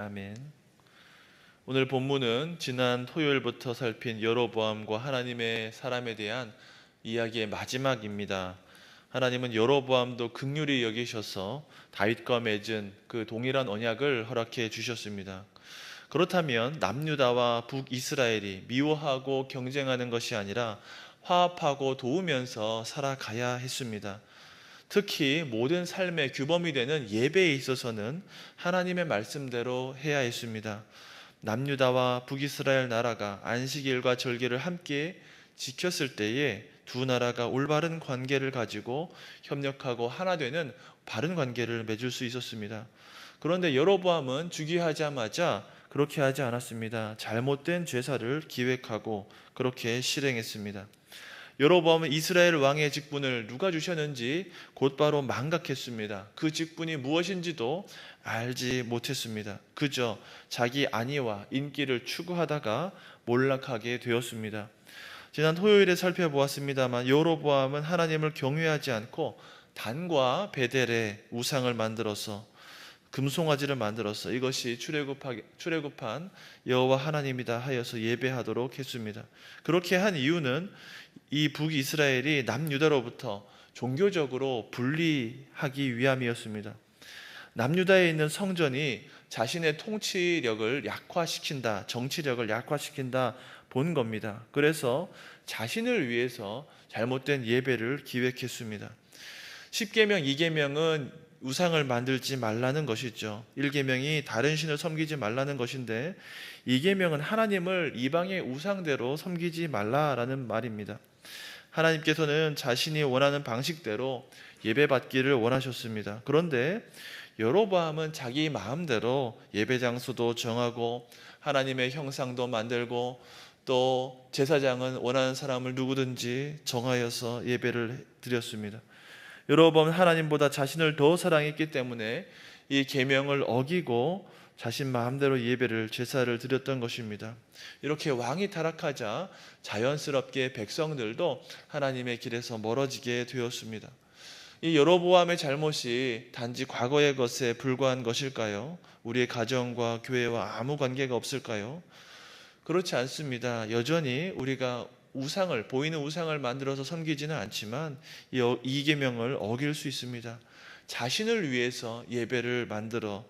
아멘. 오늘 본문은 지난 토요일부터 살핀 여로보암과 하나님의 사람에 대한 이야기의 마지막입니다. 하나님은 여로보암도 긍휼히 여기셔서 다윗과 맺은 그 동일한 언약을 허락해 주셨습니다. 그렇다면 남유다와 북이스라엘이 미워하고 경쟁하는 것이 아니라 화합하고 도우면서 살아가야 했습니다. 특히 모든 삶의 규범이 되는 예배에 있어서는 하나님의 말씀대로 해야 했습니다. 남유다와 북이스라엘 나라가 안식일과 절기를 함께 지켰을 때에 두 나라가 올바른 관계를 가지고 협력하고 하나 되는 바른 관계를 맺을 수 있었습니다. 그런데 여로보암은 즉위하자마자 그렇게 하지 않았습니다. 잘못된 제사를 기획하고 그렇게 실행했습니다. 여로보암은 이스라엘 왕의 직분을 누가 주셨는지 곧바로 망각했습니다. 그 직분이 무엇인지도 알지 못했습니다. 그저 자기 안위와 인기를 추구하다가 몰락하게 되었습니다. 지난 토요일에 살펴보았습니다만 여로보암은 하나님을 경외하지 않고 단과 베델의 우상을 만들어서 금송아지를 만들어서 이것이 출애굽한 여호와 하나님이다 하여서 예배하도록 했습니다. 그렇게 한 이유는 이 북이스라엘이 남유다로부터 종교적으로 분리하기 위함이었습니다. 남유다에 있는 성전이 자신의 통치력을 약화시킨다, 정치력을 약화시킨다 본 겁니다. 그래서 자신을 위해서 잘못된 예배를 기획했습니다. 10계명, 2계명은 우상을 만들지 말라는 것이죠. 1계명이 다른 신을 섬기지 말라는 것인데 2계명은 하나님을 이방의 우상대로 섬기지 말라라는 말입니다. 하나님께서는 자신이 원하는 방식대로 예배받기를 원하셨습니다. 그런데 여로보암은 자기 마음대로 예배 장소도 정하고 하나님의 형상도 만들고 또 제사장은 원하는 사람을 누구든지 정하여서 예배를 드렸습니다. 여로보암은 하나님보다 자신을 더 사랑했기 때문에 이 계명을 어기고 자신 마음대로 예배를 제사를 드렸던 것입니다. 이렇게 왕이 타락하자 자연스럽게 백성들도 하나님의 길에서 멀어지게 되었습니다. 이 여로보암의 잘못이 단지 과거의 것에 불과한 것일까요? 우리의 가정과 교회와 아무 관계가 없을까요? 그렇지 않습니다. 여전히 우리가 보이는 우상을 만들어서 섬기지는 않지만 이 계명을 어길 수 있습니다. 자신을 위해서 예배를 만들어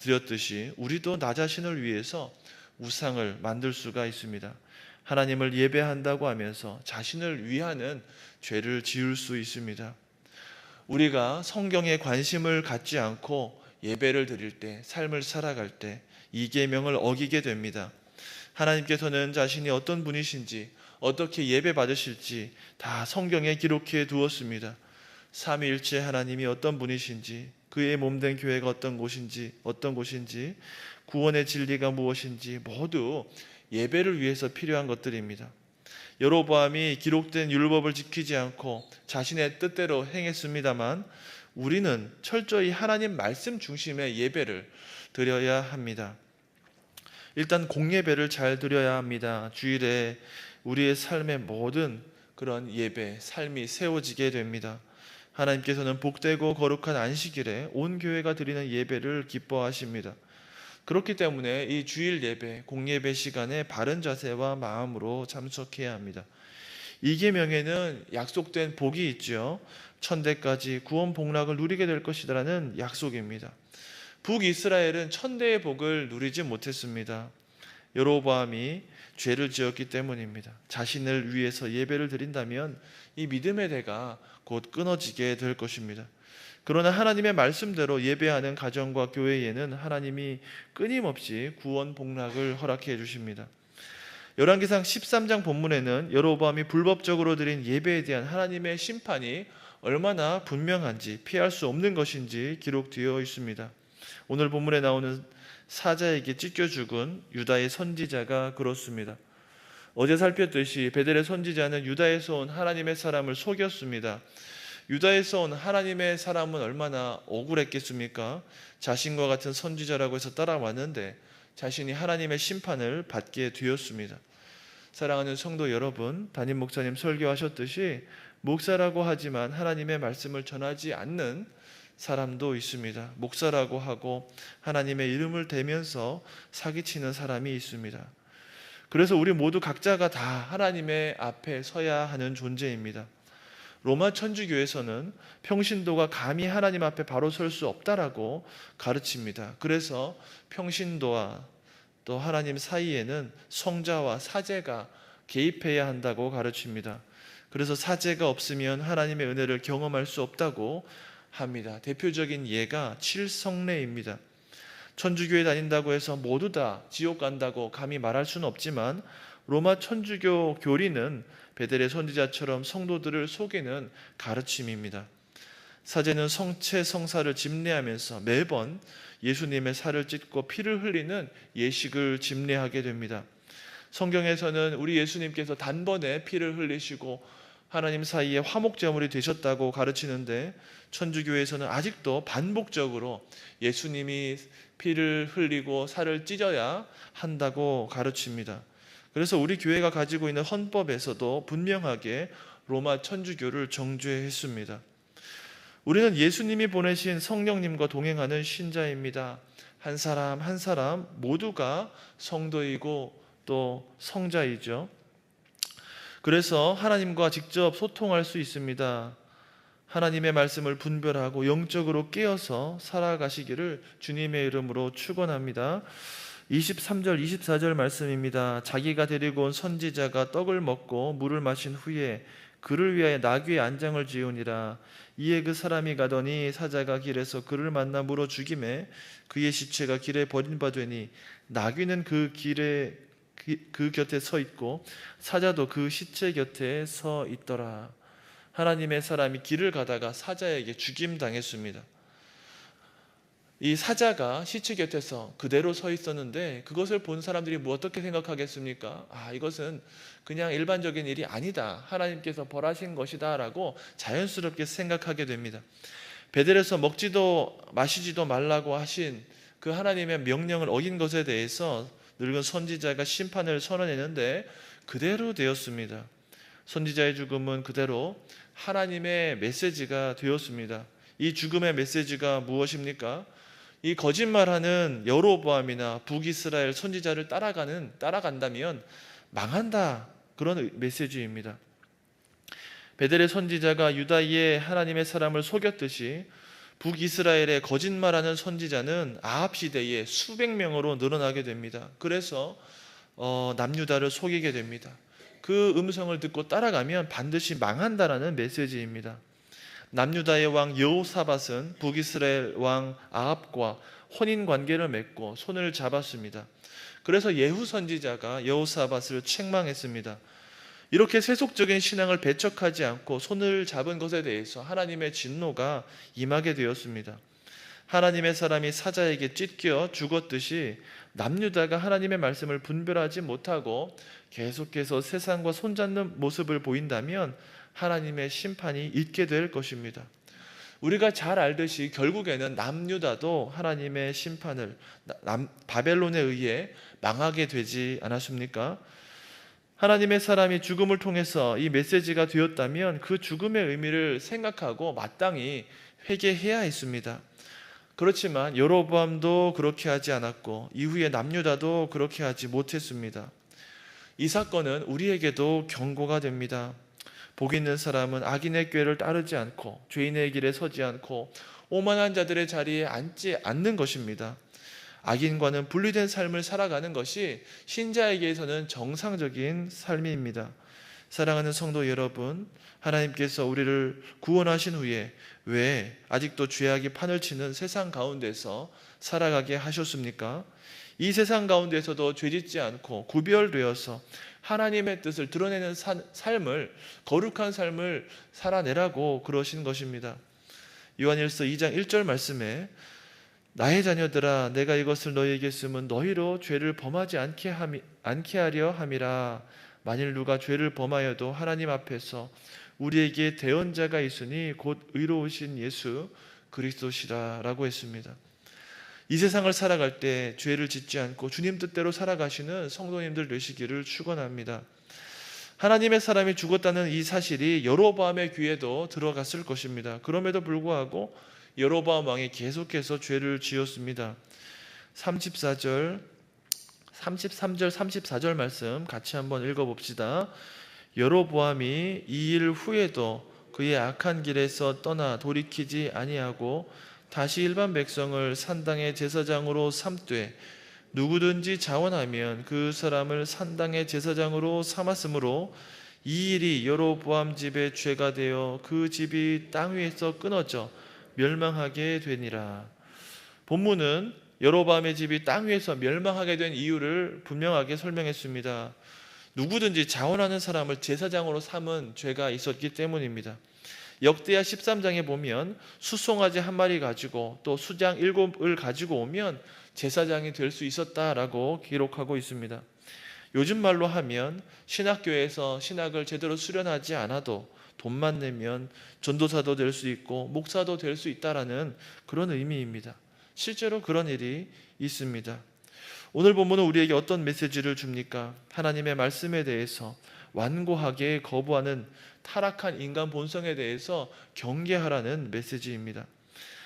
드렸듯이 우리도 나 자신을 위해서 우상을 만들 수가 있습니다. 하나님을 예배한다고 하면서 자신을 위하는 죄를 지을 수 있습니다. 우리가 성경에 관심을 갖지 않고 예배를 드릴 때, 삶을 살아갈 때 이 계명을 어기게 됩니다. 하나님께서는 자신이 어떤 분이신지, 어떻게 예배 받으실지 다 성경에 기록해 두었습니다. 삼위일체 하나님이 어떤 분이신지, 그의 몸된 교회가 어떤 곳인지, 구원의 진리가 무엇인지 모두 예배를 위해서 필요한 것들입니다. 여로보암이 기록된 율법을 지키지 않고 자신의 뜻대로 행했습니다만 우리는 철저히 하나님 말씀 중심의 예배를 드려야 합니다. 일단 공예배를 잘 드려야 합니다. 주일에 우리의 삶의 모든 그런 예배, 삶이 세워지게 됩니다. 하나님께서는 복되고 거룩한 안식일에 온 교회가 드리는 예배를 기뻐하십니다. 그렇기 때문에 이 주일 예배, 공예배 시간에 바른 자세와 마음으로 참석해야 합니다. 이 계명에는 약속된 복이 있죠. 천대까지 구원 복락을 누리게 될 것이라는 약속입니다. 북이스라엘은 천대의 복을 누리지 못했습니다. 여로보암이 죄를 지었기 때문입니다. 자신을 위해서 예배를 드린다면 이 믿음의 대가 곧 끊어지게 될 것입니다. 그러나 하나님의 말씀대로 예배하는 가정과 교회에는 하나님이 끊임없이 구원 복락을 허락해 주십니다. 열왕기상 13장 본문에는 여로보암이 불법적으로 드린 예배에 대한 하나님의 심판이 얼마나 분명한지, 피할 수 없는 것인지 기록되어 있습니다. 오늘 본문에 나오는 사자에게 찢겨 죽은 유다의 선지자가 그렇습니다. 어제 살폈듯이 베델의 선지자는 유다에서 온 하나님의 사람을 속였습니다. 유다에서 온 하나님의 사람은 얼마나 억울했겠습니까? 자신과 같은 선지자라고 해서 따라왔는데 자신이 하나님의 심판을 받게 되었습니다. 사랑하는 성도 여러분, 담임 목사님 설교하셨듯이 목사라고 하지만 하나님의 말씀을 전하지 않는 사람도 있습니다. 목사라고 하고 하나님의 이름을 대면서 사기치는 사람이 있습니다. 그래서 우리 모두 각자가 다 하나님의 앞에 서야 하는 존재입니다. 로마 천주교에서는 평신도가 감히 하나님 앞에 바로 설 수 없다라고 가르칩니다. 그래서 평신도와 또 하나님 사이에는 성자와 사제가 개입해야 한다고 가르칩니다. 그래서 사제가 없으면 하나님의 은혜를 경험할 수 없다고 합니다. 대표적인 예가 칠성례입니다. 천주교에 다닌다고 해서 모두 다 지옥 간다고 감히 말할 수는 없지만 로마 천주교 교리는 베델의 선지자처럼 성도들을 속이는 가르침입니다. 사제는 성체 성사를 집례하면서 매번 예수님의 살을 찢고 피를 흘리는 예식을 집례하게 됩니다. 성경에서는 우리 예수님께서 단번에 피를 흘리시고 하나님 사이에 화목제물이 되셨다고 가르치는데 천주교에서는 아직도 반복적으로 예수님이 피를 흘리고 살을 찢어야 한다고 가르칩니다. 그래서 우리 교회가 가지고 있는 헌법에서도 분명하게 로마 천주교를 정죄했습니다. 우리는 예수님이 보내신 성령님과 동행하는 신자입니다. 한 사람 한 사람 모두가 성도이고 또 성자이죠. 그래서 하나님과 직접 소통할 수 있습니다. 하나님의 말씀을 분별하고 영적으로 깨어서 살아가시기를 주님의 이름으로 축원합니다. 23절 24절 말씀입니다. 자기가 데리고 온 선지자가 떡을 먹고 물을 마신 후에 그를 위하여 나귀의 안장을 지으니라. 이에 그 사람이 가더니 사자가 길에서 그를 만나 물어 죽이매 그의 시체가 길에 버림받으니 나귀는 그 곁에 서 있고 사자도 그 시체 곁에 서 있더라. 하나님의 사람이 길을 가다가 사자에게 죽임당했습니다. 이 사자가 시체 곁에서 그대로 서 있었는데 그것을 본 사람들이 어떻게 생각하겠습니까? 이것은 그냥 일반적인 일이 아니다. 하나님께서 벌하신 것이다 라고 자연스럽게 생각하게 됩니다. 베델에서 먹지도 마시지도 말라고 하신 그 하나님의 명령을 어긴 것에 대해서 늙은 선지자가 심판을 선언했는데 그대로 되었습니다. 선지자의 죽음은 그대로 하나님의 메시지가 되었습니다. 이 죽음의 메시지가 무엇입니까? 이 거짓말하는 여로보암이나 북이스라엘 선지자를 따라간다면 망한다, 그런 메시지입니다. 베델의 선지자가 유다의 하나님의 사람을 속였듯이 북이스라엘의 거짓말하는 선지자는 아합 시대에 수백 명으로 늘어나게 됩니다. 그래서 남유다를 속이게 됩니다. 그 음성을 듣고 따라가면 반드시 망한다라는 메시지입니다. 남유다의 왕 여호사밧은 북이스라엘 왕 아합과 혼인 관계를 맺고 손을 잡았습니다. 그래서 예후 선지자가 여호사밧을 책망했습니다. 이렇게 세속적인 신앙을 배척하지 않고 손을 잡은 것에 대해서 하나님의 진노가 임하게 되었습니다. 하나님의 사람이 사자에게 찢겨 죽었듯이 남유다가 하나님의 말씀을 분별하지 못하고 계속해서 세상과 손잡는 모습을 보인다면 하나님의 심판이 있게 될 것입니다. 우리가 잘 알듯이 결국에는 남유다도 하나님의 심판을 바벨론에 의해 망하게 되지 않았습니까? 하나님의 사람이 죽음을 통해서 이 메시지가 되었다면 그 죽음의 의미를 생각하고 마땅히 회개해야 했습니다. 그렇지만 여로보암도 그렇게 하지 않았고 이후에 남유다도 그렇게 하지 못했습니다. 이 사건은 우리에게도 경고가 됩니다. 복 있는 사람은 악인의 꾀를 따르지 않고 죄인의 길에 서지 않고 오만한 자들의 자리에 앉지 않는 것입니다. 악인과는 분리된 삶을 살아가는 것이 신자에게서는 정상적인 삶입니다. 사랑하는 성도 여러분, 하나님께서 우리를 구원하신 후에 왜 아직도 죄악이 판을 치는 세상 가운데서 살아가게 하셨습니까? 이 세상 가운데서도 죄짓지 않고 구별되어서 하나님의 뜻을 드러내는 삶을, 거룩한 삶을 살아내라고 그러신 것입니다. 요한일서 2장 1절 말씀에 나의 자녀들아 내가 이것을 너희에게 쓰면 너희로 죄를 범하지 않게 하려 함이라. 만일 누가 죄를 범하여도 하나님 앞에서 우리에게 대언자가 있으니 곧 의로우신 예수 그리스도시라 라고 했습니다. 이 세상을 살아갈 때 죄를 짓지 않고 주님 뜻대로 살아가시는 성도님들 되시기를 축원합니다. 하나님의 사람이 죽었다는 이 사실이 여로보암의 귀에도 들어갔을 것입니다. 그럼에도 불구하고 여로보암 왕이 계속해서 죄를 지었습니다. 33절, 34절 말씀 같이 한번 읽어봅시다. 여로보암이 이 일 후에도 그의 악한 길에서 떠나 돌이키지 아니하고 다시 일반 백성을 산당의 제사장으로 삼되 누구든지 자원하면 그 사람을 산당의 제사장으로 삼았으므로 이 일이 여로보암 집의 죄가 되어 그 집이 땅 위에서 끊어져 멸망하게 되니라. 본문은 여로보암의 집이 땅 위에서 멸망하게 된 이유를 분명하게 설명했습니다. 누구든지 자원하는 사람을 제사장으로 삼은 죄가 있었기 때문입니다. 역대하 13장에 보면 수송아지 한 마리 가지고 또 수장 7을 가지고 오면 제사장이 될 수 있었다라고 기록하고 있습니다. 요즘 말로 하면 신학교에서 신학을 제대로 수련하지 않아도 돈만 내면 전도사도 될 수 있고 목사도 될 수 있다라는 그런 의미입니다. 실제로 그런 일이 있습니다. 오늘 본문은 우리에게 어떤 메시지를 줍니까? 하나님의 말씀에 대해서 완고하게 거부하는 타락한 인간 본성에 대해서 경계하라는 메시지입니다.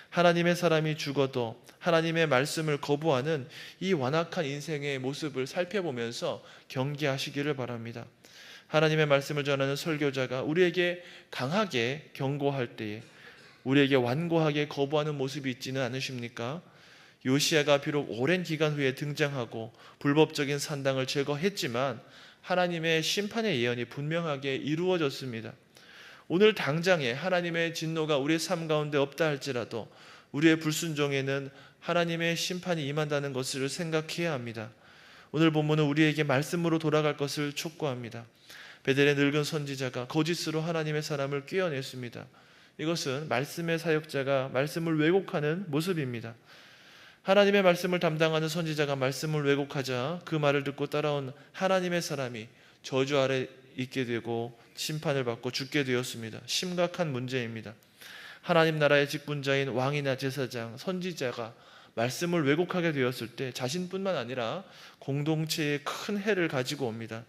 하나님의 사람이 죽어도 하나님의 말씀을 거부하는 이 완악한 인생의 모습을 살펴보면서 경계하시기를 바랍니다. 하나님의 말씀을 전하는 설교자가 우리에게 강하게 경고할 때에 우리에게 완고하게 거부하는 모습이 있지는 않으십니까? 요시야가 비록 오랜 기간 후에 등장하고 불법적인 산당을 제거했지만 하나님의 심판의 예언이 분명하게 이루어졌습니다. 오늘 당장에 하나님의 진노가 우리의 삶 가운데 없다 할지라도 우리의 불순종에는 하나님의 심판이 임한다는 것을 생각해야 합니다. 오늘 본문은 우리에게 말씀으로 돌아갈 것을 촉구합니다. 베델의 늙은 선지자가 거짓으로 하나님의 사람을 꿰어냈습니다. 이것은 말씀의 사역자가 말씀을 왜곡하는 모습입니다. 하나님의 말씀을 담당하는 선지자가 말씀을 왜곡하자 그 말을 듣고 따라온 하나님의 사람이 저주 아래 있게 되고 심판을 받고 죽게 되었습니다. 심각한 문제입니다. 하나님 나라의 직분자인 왕이나 제사장, 선지자가 말씀을 왜곡하게 되었을 때 자신뿐만 아니라 공동체에 큰 해를 가지고 옵니다.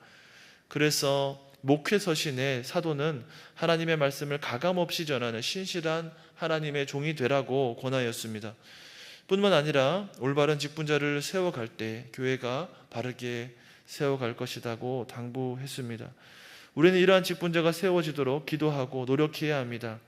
그래서 목회서신의 사도는 하나님의 말씀을 가감없이 전하는 신실한 하나님의 종이 되라고 권하였습니다. 뿐만 아니라 올바른 직분자를 세워갈 때 교회가 바르게 세워갈 것이라고 당부했습니다. 우리는 이러한 직분자가 세워지도록 기도하고 노력해야 합니다.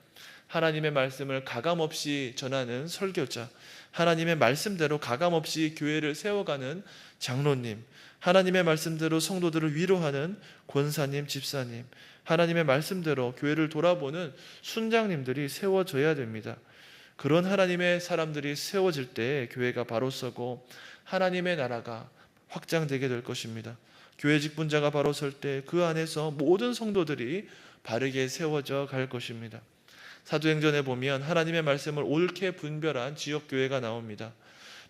하나님의 말씀을 가감없이 전하는 설교자, 하나님의 말씀대로 가감없이 교회를 세워가는 장로님, 하나님의 말씀대로 성도들을 위로하는 권사님, 집사님, 하나님의 말씀대로 교회를 돌아보는 순장님들이 세워져야 됩니다. 그런 하나님의 사람들이 세워질 때 교회가 바로 서고 하나님의 나라가 확장되게 될 것입니다. 교회 직분자가 바로 설 때 그 안에서 모든 성도들이 바르게 세워져 갈 것입니다. 사도행전에 보면 하나님의 말씀을 옳게 분별한 지역교회가 나옵니다.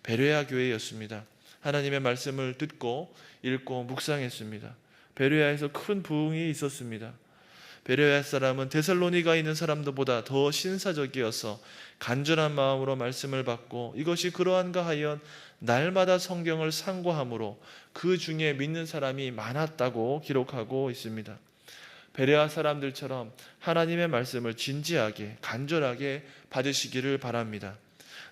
베레아 교회였습니다. 하나님의 말씀을 듣고 읽고 묵상했습니다. 베레아에서 큰 부흥이 있었습니다. 베레아 사람은 데살로니가에 있는 사람들보다 더 신사적이어서 간절한 마음으로 말씀을 받고 이것이 그러한가 하여 날마다 성경을 상고함으로 그 중에 믿는 사람이 많았다고 기록하고 있습니다. 베레아 사람들처럼 하나님의 말씀을 진지하게 간절하게 받으시기를 바랍니다.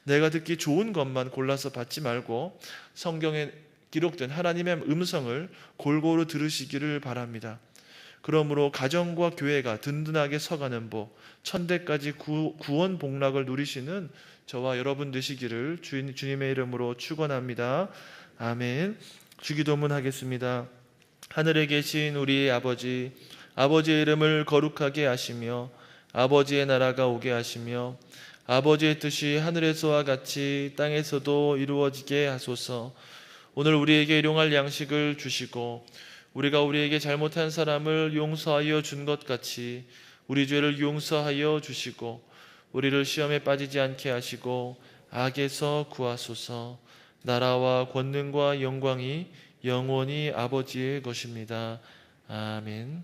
내가 듣기 좋은 것만 골라서 받지 말고 성경에 기록된 하나님의 음성을 골고루 들으시기를 바랍니다. 그러므로 가정과 교회가 든든하게 서가는 복, 천대까지 구원 복락을 누리시는 저와 여러분 되시기를 주님의 이름으로 축원합니다. 아멘. 주기도문 하겠습니다. 하늘에 계신 우리 아버지, 아버지의 이름을 거룩하게 하시며 아버지의 나라가 오게 하시며 아버지의 뜻이 하늘에서와 같이 땅에서도 이루어지게 하소서. 오늘 우리에게 일용할 양식을 주시고 우리가 우리에게 잘못한 사람을 용서하여 준 것 같이 우리 죄를 용서하여 주시고 우리를 시험에 빠지지 않게 하시고 악에서 구하소서. 나라와 권능과 영광이 영원히 아버지의 것입니다. 아멘.